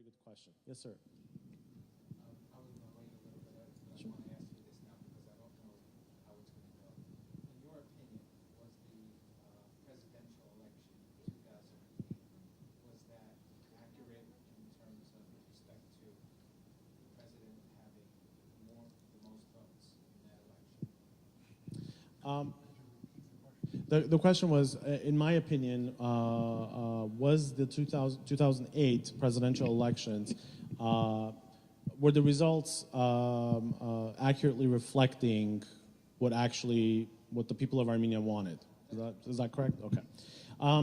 good question. Yes, sir. I was going to wait a little bit, but I want to ask you this now because I don't know how it's going to go. In your opinion, was the presidential election in 2008, was that accurate in terms of with respect to the president having the most votes in that election? The question was, in my opinion, was the 2008 presidential elections, were the results accurately reflecting what the people of Armenia wanted? Is that correct? Okay. I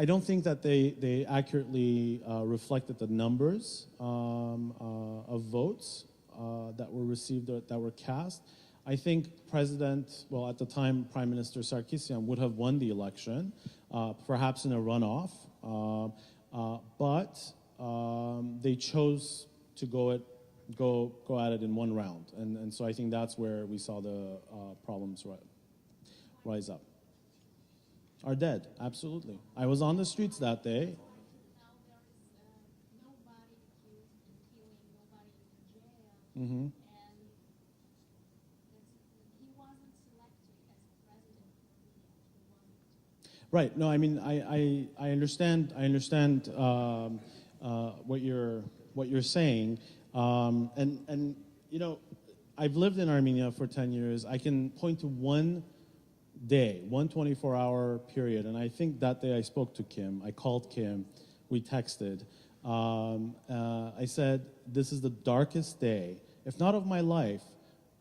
don't think that they accurately reflected the numbers of votes that were received, that were cast. I think at the time, Prime Minister Sarkisian would have won the election, perhaps in a runoff, but they chose to go at it in one round, and so I think that's where we saw the problems rise up. Are dead, absolutely. I was on the streets that day. Now there is nobody accused of killing, nobody in jail. Mm-hmm. He wasn't selected as president. He wasn't. Right. No, I mean, I understand. I understand what you're saying, and you know, I've lived in Armenia for 10 years. I can point to one day, one 24-hour period, and I think that day I spoke to Kim. I called Kim. We texted. I said, "This is the darkest day, if not of my life,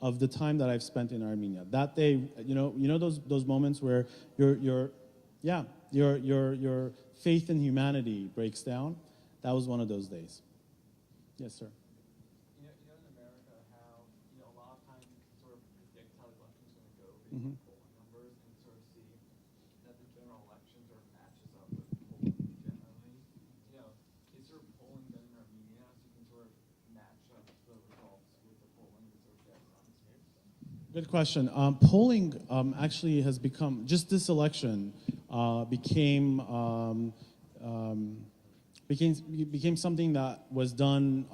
of the time that I've spent in Armenia." That day, you know those moments where your faith in humanity breaks down. That was one of those days. Yes, sir. You know in America how a lot of times you can sort of predict how the election's going to go based Mm-hmm. on polling numbers and sort of see that the general election sort of matches up with polling generally. Is sort of polling done in Armenia so you can sort of match up the results with the polling to sort of get on here? Good question. Polling actually has become, just this election became something that was done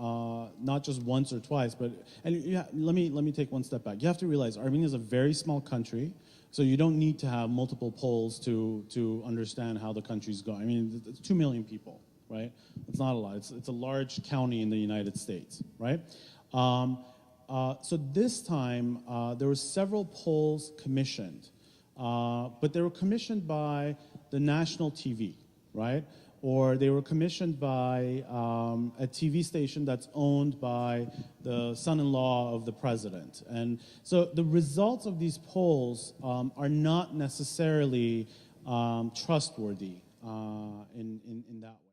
not just once or twice, but let me take one step back. You have to realize Armenia is a very small country, so you don't need to have multiple polls to understand how the country's going. I mean, it's 2 million people, right? It's not a lot. It's a large county in the United States, right? So this time there were several polls commissioned, but they were commissioned by the national TV, right? Or they were commissioned by a TV station that's owned by the son-in-law of the president. And so the results of these polls are not necessarily trustworthy in that way.